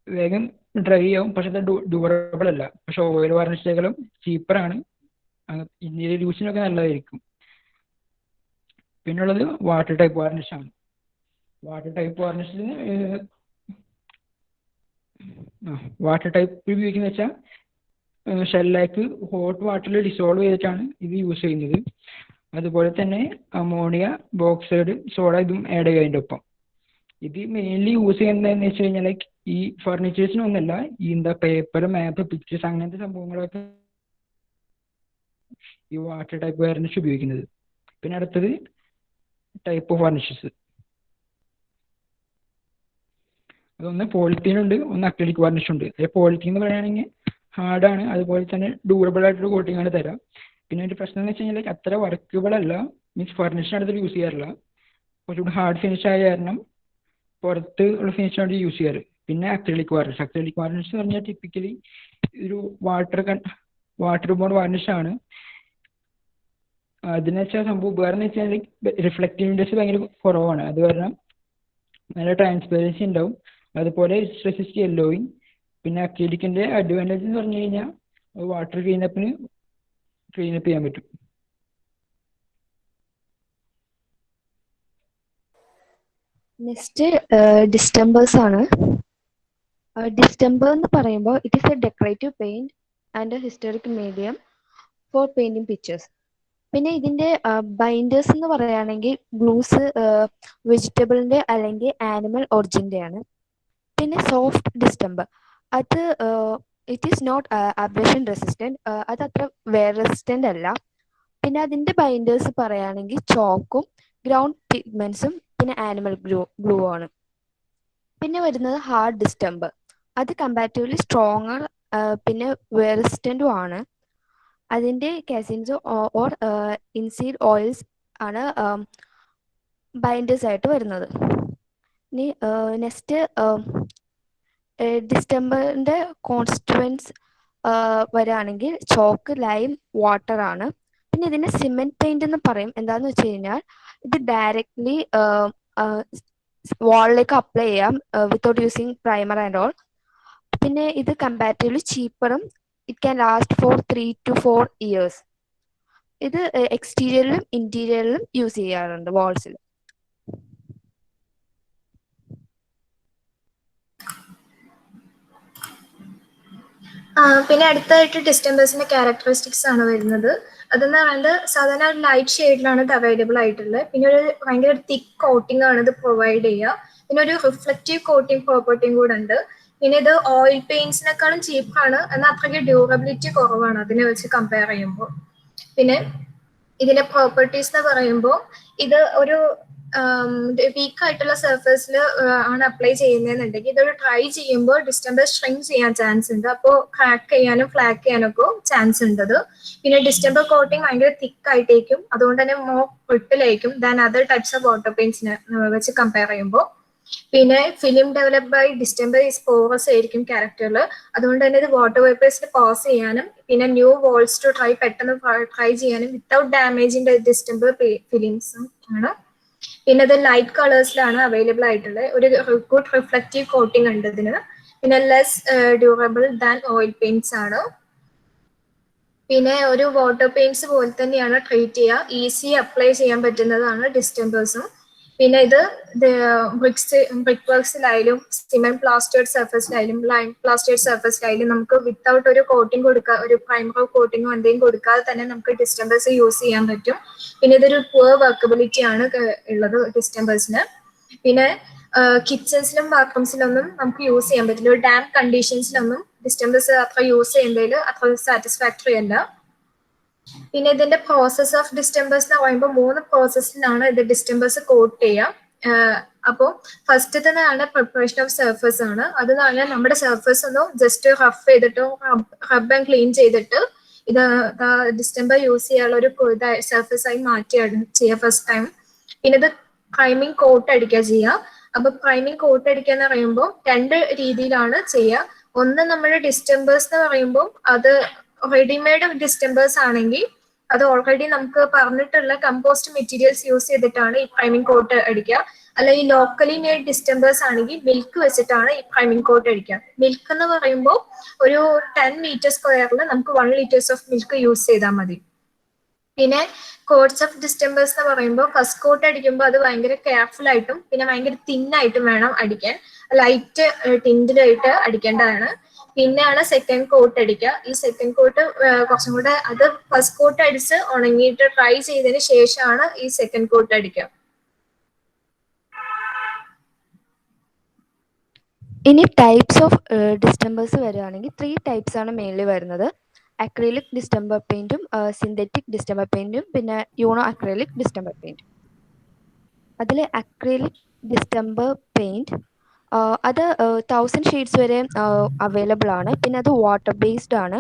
വേഗം ഡ്രൈ ആവും, പക്ഷെ അത് ഡ്യൂറബിൾ അല്ല. പക്ഷെ ഓയിൽ വാർണിഷുകളും ചീപ്പറാണ്, ഇന്റീരിയർ യൂസിനൊക്കെ നല്ലതായിരിക്കും. പിന്നുള്ളത് വാട്ടർ ടൈപ്പ് വാർണിഷ് ആണ്. വാട്ടർ ടൈപ്പ് വാർണിഷിൽ വാട്ടർ ടൈപ്പ് ഉപയോഗിക്കുന്ന വെച്ചാൽ ഷെല്ലാക്ക് ഹോട്ട് വാട്ടറിൽ ഡിസോൾവ് ചെയ്തിട്ടാണ് ഇത് യൂസ് ചെയ്യുന്നത്. അതുപോലെ തന്നെ അമോണിയ, ബോക്സൈഡ്, സോഡ ഇതും ആഡ് ചെയ്യും അതിൻ്റെ ഒപ്പം. ഇത് മെയിൻലി യൂസ് ചെയ്യുന്നതെന്ന് വെച്ച് കഴിഞ്ഞാൽ ലൈക്ക് ഈ ഫർണിച്ചേഴ്സിനൊന്നല്ല, ഈ പേപ്പർ, മാപ്പ്, പിക്ചേഴ്സ് അങ്ങനത്തെ സംഭവങ്ങളൊക്കെ ഈ വാട്ടർ ടൈപ്പ് വാർണിഷ് ഉപയോഗിക്കുന്നത്. പിന്നെ അടുത്തത് ടൈപ്പ് ഓഫ് വാർണിഷസ്. അതൊന്ന് പോളിത്തീൻ ഉണ്ട്, ഒന്ന് അക്രിലിക് വാർണിഷ് ഉണ്ട്. പോളിത്തീൻ എന്ന് പറയുകയാണെങ്കിൽ ഹാർഡാണ്, അതുപോലെ തന്നെ ഡ്യൂറബിൾ ആയിട്ടൊരു കോട്ടിംഗ് ആണ് തരാം. പിന്നെ ഒരു പ്രശ്നം എന്ന് വെച്ച് കഴിഞ്ഞാൽ അത്ര വർക്കബിൾ അല്ല, മീൻസ് ഫർണിഷിനടുത്ത് യൂസ് ചെയ്യാറില്ല. കുറച്ചുകൂടി ഹാർഡ് ഫിനിഷ് ആയ കാരണം പുറത്ത് ഉള്ള ഫിനിഷാണ് യൂസ് ചെയ്യാറ്. പിന്നെ അക്രിലിക് വാർണിഷ് എന്ന് പറഞ്ഞാൽ ടിപ്പിക്കലി ഒരു വാട്ടർ ബോണ്ട് വാർണിഷ് ആണ്. അതിന് വെച്ചാൽ സംഭവം ഉപകാരം എന്ന് വെച്ചാൽ റിഫ്ലക്റ്റീവ് ഇൻഡെക്സ് ഭയങ്കര കുറവാണ്, അത് കാരണം നല്ല ട്രാൻസ്പെറൻസി ഉണ്ടാവും. അതുപോലെ റെസിസ്റ്റ് യെല്ലോയിങ്. പിന്നെ അക്രിലിക്കിന്റെ അഡ്വാൻറ്റേജ് എന്ന് പറഞ്ഞു കഴിഞ്ഞാൽ വാട്ടർ ക്ലീനപ്പ് ചെയ്യാൻ പറ്റും. നെക്സ്റ്റ് ഡിസ്റ്റംബേഴ്സ് ആണ്. ഡിസ്റ്റംബർ എന്ന് പറയുമ്പോൾ it is A decorative paint and A historic medium four painting pictures. പിന്നെ ഇതിന്റെ ബൈൻഡേഴ്സ് എന്ന് പറയുകയാണെങ്കിൽ ഗ്ലൂസ് വെജിറ്റബിളിന്റെ അല്ലെങ്കിൽ ആനിമൽ ഒറിജിൻ്റെ ആണ്. പിന്നെ സോഫ്റ്റ് ഡിസ്റ്റംബർ, അത് it is not abrasion resistant, അത് അത്ര വെയർ റെസിസ്റ്റന്റ് അല്ല. പിന്നെ അതിന്റെ ബൈൻഡേഴ്സ് പറയുകയാണെങ്കിൽ ചോക്കും ഗ്രൗണ്ട് പിഗ്മെന്റ്സും പിന്നെ ആനിമൽ ഗ്ലൂ ആണ്. പിന്നെ വരുന്നത് ഹാർഡ് ഡിസ്റ്റംബർ, അത് കമ്പാരിറ്റീവ്ലി സ്ട്രോങ്ങർ പിന്നെ വെയർ റെസിസ്റ്റന്റും ആണ്. അതിന്റെ കാസിൻസ് ഓർ ഇൻസീഡ് ഓയിൽസ് ആണ് ബൈൻഡേഴ്സ് ആയിട്ട് വരുന്നത്. ഇനി നെക്സ്റ്റ് ഡിസ്റ്റംബറിന്റെ കോൺസ്റ്റിറ്റ്യുവൻസ് വരികയാണെങ്കിൽ ചോക്ക്, ലൈം, വാട്ടർ ആണ്. പിന്നെ ഇതിനെ സിമെന്റ് പെയിന്റ് എന്ന് പറയും. എന്താന്ന് വെച്ച് കഴിഞ്ഞാൽ ഇത് ഡയറക്ട്ലി വാളിലേക്ക് അപ്ലൈ ചെയ്യാം without using primer and all. പിന്നെ ഇത് കമ്പാരിറ്റീവ്ലി ചീപ്പറും it can last for 3 to 4 years. ഇത് എക്സ്റ്റീരിയറിലും ഇന്റീരിയറിലും യൂസ് ചെയ്യാറുണ്ട് വാൾസിൽ. പിന്നെ അടുത്തായിട്ട് ഡിസ്റ്റംബേഴ്സിന്റെ ക്യാരക്ടറിസ്റ്റിക്സ് ആണ് വരുന്നത്. അതെന്ന് പറയുന്നത് സാധാരണ ഒരു ലൈറ്റ് ഷെയ്ഡിലാണ് ഇത് അവൈലബിൾ ആയിട്ടുള്ളത്. പിന്നെ ഒരു ഭയങ്കര തിക്ക് കോട്ടിംഗ് ആണ് ഇത് പ്രൊവൈഡ് ചെയ്യുക. പിന്നെ ഒരു റിഫ്ലക്റ്റീവ് കോട്ടിംഗ് പ്രോപ്പർട്ടിയും കൂടെ ഉണ്ട്. പിന്നെ ഇത് ഓയിൽ പെയിന്റ്സിനെക്കാളും ചീപ്പാണ്, എന്നാൽ അത്രയ്ക്ക് ഡ്യൂറബിലിറ്റി കുറവാണ് അതിനെ വെച്ച് കമ്പയർ ചെയ്യുമ്പോൾ. പിന്നെ ഇതിന്റെ പ്രോപ്പർട്ടീസ് എന്ന് പറയുമ്പോൾ ഇത് ഒരു വീക്ക് ആയിട്ടുള്ള സർഫേസിൽ ആണ് അപ്ലൈ ചെയ്യുന്നതെന്നുണ്ടെങ്കിൽ ഇതൊരു ട്രൈ ചെയ്യുമ്പോൾ ഡിസ്റ്റംബർ ഷ്രിങ്ക് ചെയ്യാൻ ചാൻസ് ഉണ്ട്. അപ്പോൾ ക്രാക്ക് ചെയ്യാനും ഫ്ലാക്ക് ചെയ്യാനൊക്കെ ചാൻസ് ഉണ്ട് അത്. പിന്നെ ഡിസ്റ്റംബർ കോട്ടിങ് ഭയങ്കര തിക്ക് ആയിട്ടേക്കും, അതുകൊണ്ട് തന്നെ മോർ ബ്രിട്ടിലായിരിക്കും than other types of water പെയിന്റ്സിനെ വെച്ച് കമ്പയർ ചെയ്യുമ്പോൾ. പിന്നെ film develop by distemper is porous ആയിരിക്കും ക്യാരക്ടറിൽ, അതുകൊണ്ട് തന്നെ ഇത് വാട്ടർ വേപ്പേഴ്സിൽ പാസ് ചെയ്യാനും പിന്നെ ന്യൂ വാൾസ് ടു പെട്ടെന്ന് ട്രൈ ചെയ്യാനും വിത്തൗട്ട് ഡാമേജിന്റെ ഡിസ്റ്റംബർ ഫിലിംസും ആണ്. പിന്നെ ഇത് ലൈറ്റ് കളേഴ്സിലാണ് അവൈലബിൾ ആയിട്ടുള്ളത്. ഒരു ഗുഡ് റിഫ്ലക്റ്റീവ് കോട്ടിംഗ് ഉണ്ട് ഇതിന്. പിന്നെ less durable than oil paints ആണ്. പിന്നെ ഒരു വാട്ടർ പെയിന്റ്സ് പോലെ തന്നെയാണ് ട്രീറ്റ് ചെയ്യുക, ഈസി അപ്ലൈ ചെയ്യാൻ പറ്റുന്നതാണ് ഡിസ്റ്റംബേഴ്സും. പിന്നെ ഇത് ബ്രിക്ക് വർക്സിലായാലും സിമെന്റ് പ്ലാസ്റ്റേർഡ് സർഫസിലായാലും ലൈം പ്ലാസ്റ്റേർഡ് സർഫസിലായാലും നമുക്ക് വിത്തൗട്ട് ഒരു കോട്ടിംഗ് കൊടുക്കുക, ഒരു പ്രൈമറോ കോട്ടിങ്ങോ എന്തെങ്കിലും കൊടുക്കാതെ തന്നെ നമുക്ക് ഡിസ്റ്റംബേഴ്സ് യൂസ് ചെയ്യാൻ പറ്റും. പിന്നെ ഇതൊരു പുവർ വർക്കബിലിറ്റി ആണ് ഉള്ളത് ഡിസ്റ്റംബേഴ്സിന്. പിന്നെ കിച്ചൺസിലും ബാത്റൂംസിലൊന്നും നമുക്ക് യൂസ് ചെയ്യാൻ പറ്റില്ല. ഒരു ഡാം കണ്ടീഷൻസിലൊന്നും ഡിസ്റ്റംബേഴ്സ് അത്ര യൂസ് ചെയ്യുന്നതിൽ അത്ര സാറ്റിസ്ഫാക്ടറി അല്ല. പിന്നെ ഇതിന്റെ പ്രോസസ് ഓഫ് ഡിസ്റ്റംബേഴ്സ് എന്ന് പറയുമ്പോൾ 3 പ്രോസസ്സിലാണ് ഇത് ഡിസ്റ്റംബേഴ്സ് കോട്ട് ചെയ്യുക. അപ്പോൾ ഫസ്റ്റ് തന്നെയാണ് പ്രിപ്പറേഷൻ ഓഫ് സർഫസ് ആണ്. അത് പറഞ്ഞാൽ നമ്മുടെ സർഫസ് ഒന്ന് ജസ്റ്റ് റഫ് ചെയ്തിട്ടോ റബ് ആൻഡ് ക്ലീൻ ചെയ്തിട്ട് ഇത് ഡിസ്റ്റംബർ യൂസ് ചെയ്യാനുള്ള ഒരു സർഫസ് ആയി മാറ്റിയാണ് ചെയ്യുക ഫസ്റ്റ് ടൈം. പിന്നെ ഇത് പ്രൈമിങ് കോട്ട് അടിക്കുക ചെയ്യുക. അപ്പൊ പ്രൈമിങ് കോട്ട് അടിക്കുക എന്ന് പറയുമ്പോൾ 2 രീതിയിലാണ് ചെയ്യുക. ഒന്ന് നമ്മുടെ ഡിസ്റ്റംബേഴ്സ് എന്ന് പറയുമ്പോൾ അത് റെഡിമെയ്ഡ് ഡിസ്റ്റംബേഴ്സ് ആണെങ്കിൽ അത് ഓൾറെഡി നമുക്ക് പറഞ്ഞിട്ടുള്ള കമ്പോസ്റ്റ് മെറ്റീരിയൽസ് യൂസ് ചെയ്തിട്ടാണ് ഈ പ്രൈമിങ് കോട്ട് അടിക്കുക. അല്ലെങ്കിൽ ലോക്കലി മെയ്ഡ് ഡിസ്റ്റംബേഴ്സ് ആണെങ്കിൽ മിൽക്ക് വെച്ചിട്ടാണ് ഈ പ്രൈമിങ് കോട്ട് അടിക്കുക. മിൽക്ക് എന്ന് പറയുമ്പോൾ ഒരു 10 മീറ്റർ സ്ക്വയറിൽ നമുക്ക് 1 liters ഓഫ് മിൽക്ക് യൂസ് ചെയ്താൽ മതി. പിന്നെ കോട്ട്സ് ഓഫ് ഡിസ്റ്റംബേഴ്സ് എന്ന് പറയുമ്പോൾ ഫസ്റ്റ് കോട്ട് അടിക്കുമ്പോൾ അത് ഭയങ്കര കെയർഫുൾ ആയിട്ടും പിന്നെ ഭയങ്കര തിന്നായിട്ടും വേണം അടിക്കാൻ. ലൈറ്റ് ടിൻഡിലായിട്ട് അടിക്കേണ്ടതാണ്. പിന്നെയാണ് സെക്കൻഡ് കോട്ട് അടിക്കുക. ഈ സെക്കൻഡ് കോട്ട് കുറച്ചും കൂടെ അത് ഫസ്റ്റ് കോട്ട് അടിച്ച് ഉണങ്ങിയിട്ട് ട്രൈ ചെയ്തതിന് ശേഷമാണ് ഈ സെക്കൻഡ് കോട്ട് അടിക്കുക. ഇനി ടൈപ്സ് ഓഫ് ഡിസ്റ്റംബേഴ്സ് വരികയാണെങ്കിൽ 3 types ആണ് മെയിൻലി വരുന്നത്. അക്രിലിക് ഡിസ്റ്റംബർ പെയിന്റും സിന്തറ്റിക് ഡിസ്റ്റംബർ പെയിന്റും പിന്നെ യൂണോ അക്രിലിക് ഡിസ്റ്റംബർ പെയിന്റ്. അതിൽ അക്രിലിക് ഡിസ്റ്റംബർ പെയിന്റ് അത് 1000 ഷെയ്ഡ്സ് വരെ അവൈലബിൾ ആണ്. പിന്നെ അത് വാട്ടർ ബേസ്ഡ് ആണ്.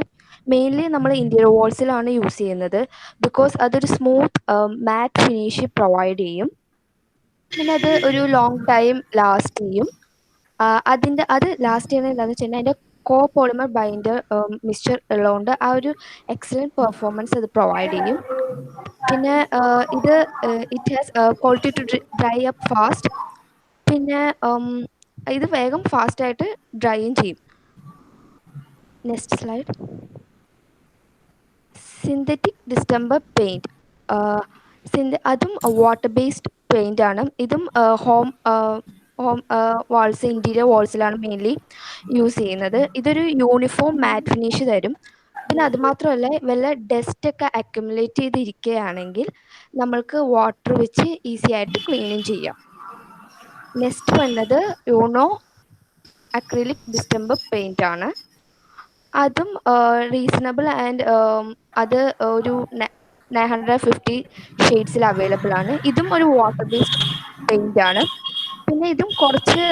മെയിൻലി നമ്മൾ ഇന്റീരിയർ വാൾസിലാണ് യൂസ് ചെയ്യുന്നത്. ബിക്കോസ് അതൊരു സ്മൂത്ത് മാറ്റ് ഫിനിഷ് പ്രൊവൈഡ് ചെയ്യും. പിന്നെ അത് ഒരു ലോങ് ടൈം ലാസ്റ്റ് ചെയ്യും. അത് ലാസ്റ്റ് ചെയ്യുന്നത് എന്താണെന്ന് വെച്ച് കഴിഞ്ഞാൽ അതിൻ്റെ കോപോളിമർ ബൈൻഡർ മിക്സ്ചർ ഉള്ളതുകൊണ്ട് ആ ഒരു എക്സലൻറ്റ് പെർഫോമൻസ് അത് പ്രൊവൈഡ് ചെയ്യും. പിന്നെ ഇത് it has quality to dry up fast. പിന്നെ ഇത് വേഗം ഫാസ്റ്റ് ആയിട്ട് ഡ്രൈയും ചെയ്യും. Next slide. Synthetic distemper paint അതും വാട്ടർ ബേസ്ഡ് പെയിന്റ് ആണ്. ഇതും ഹോം വാൾസ് ഇന്റീരിയർ വാൾസിലാണ് മെയിൻലി യൂസ് ചെയ്യുന്നത്. ഇതൊരു യൂണിഫോം മാറ്റ് ഫിനിഷ് തരും. പിന്നെ അതുമാത്രമല്ല വല്ല ഡസ്റ്റ് ഒക്കെ അക്യുമുലേറ്റ് ചെയ്തിരിക്കുകയാണെങ്കിൽ നമ്മൾക്ക് വാട്ടർ വെച്ച് ഈസി ആയിട്ട് ക്ലീനും ചെയ്യാം. നെക്സ്റ്റ് വന്നത് യൂണോ അക്രിലിക് ഡിസ്റ്റംബർ പെയിന്റ് ആണ്. അതും റീസണബിൾ ആൻഡ് അത് ഒരു 950 ഷെയ്ഡ്സിൽ അവൈലബിൾ ആണ്. ഇതും ഒരു വാട്ടർ ബേസ്ഡ് പെയിന്റ് ആണ്. പിന്നെ ഇതും കുറച്ച്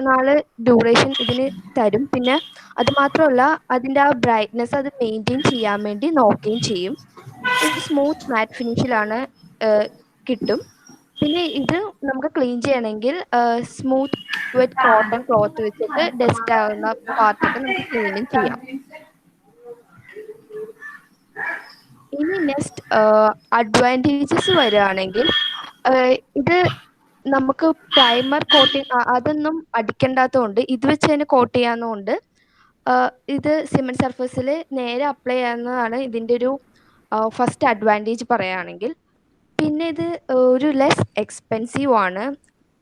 നാള് ഡ്യൂറേഷൻ ഇതിന് തരും. പിന്നെ അത് മാത്രമല്ല അതിൻ്റെ ആ ബ്രൈറ്റ്നെസ് അത് മെയിൻറ്റെയിൻ ചെയ്യാൻ വേണ്ടി നോക്കുകയും ചെയ്യും. ഒരു സ്മൂത്ത് മാറ്റ് ഫിനിഷിലാണ് കിട്ടും. പിന്നെ ഇത് നമുക്ക് ക്ലീൻ ചെയ്യണമെങ്കിൽ സ്മൂത്ത് വെറ്റ് കോട്ടൺ ക്ലോത്ത് വെച്ചിട്ട് ഡസ്റ്റ് ആവുന്ന പാർട്ടൊക്കെ നമുക്ക് ക്ലീനും ചെയ്യാം. ഇനി നെക്സ്റ്റ് അഡ്വാൻറ്റേജസ് വരികയാണെങ്കിൽ ഇത് നമുക്ക് പ്രൈമർ കോട്ടിങ് അതൊന്നും അടിക്കേണ്ടാത്തതുകൊണ്ട് ഇത് വെച്ച് തന്നെ കോട്ട് ചെയ്യാവുന്നതുകൊണ്ട് ഇത് സിമെന്റ് സർഫസിൽ നേരെ അപ്ലൈ ചെയ്യാവുന്നതാണ് ഇതിൻ്റെ ഒരു ഫസ്റ്റ് അഡ്വാൻറ്റേജ് പറയുകയാണെങ്കിൽ. പിന്നെ ഇത് ഒരു ലെസ് എക്സ്പെൻസീവ് ആണ്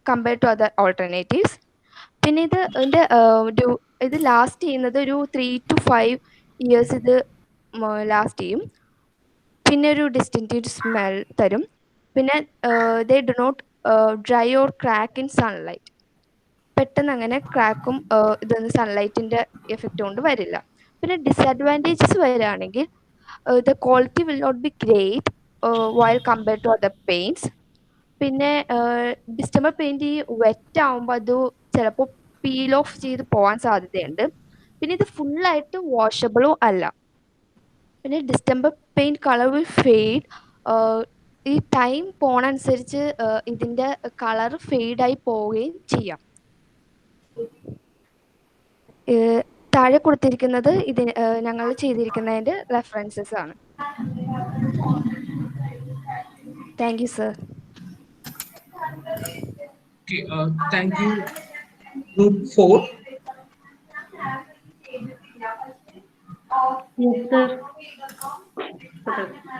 കമ്പയർഡ് ടു അതർ ഓൾട്ടർനേറ്റീവ്സ്. പിന്നെ ഇത് ലാസ്റ്റ് ചെയ്യുന്നത് ഒരു 3 to 5 years ഇത് ലാസ്റ്റ് ചെയ്യും. പിന്നെ ഒരു ഡിസ്റ്റിങ്ക്റ്റീവ് സ്മെൽ തരും. പിന്നെ they do not dry or crack in sunlight. പെട്ടെന്ന് അങ്ങനെ ക്രാക്കും ഇതൊന്നും സൺലൈറ്റിൻ്റെ എഫക്റ്റ് കൊണ്ട് വരില്ല. പിന്നെ ഡിസഡ്വാൻറ്റേജസ് വരികയാണെങ്കിൽ the quality will not be great while compared to other paints. പിന്നെ ഡിസ്റ്റംബർ പെയിൻറ്റ് ഈ വെറ്റ് ആകുമ്പോൾ അത് ചിലപ്പോൾ പീൽ ഓഫ് ചെയ്ത് പോകാൻ സാധ്യതയുണ്ട്. പിന്നെ ഇത് ഫുള്ളായിട്ട് വാഷബിളും അല്ല. പിന്നെ distemper paint colour will fade. ഈ ടൈം പോണനുസരിച്ച് ഇതിൻ്റെ കളർ ഫെയ്ഡായി പോവുകയും ചെയ്യാം. താഴെ കൊടുത്തിരിക്കുന്നത് ഇതിന് ഞങ്ങൾ ചെയ്തിരിക്കുന്നതിൻ്റെ റെഫറൻസസ് ആണ്. Thank you sir. Thank you, Group 4. Yes, sir.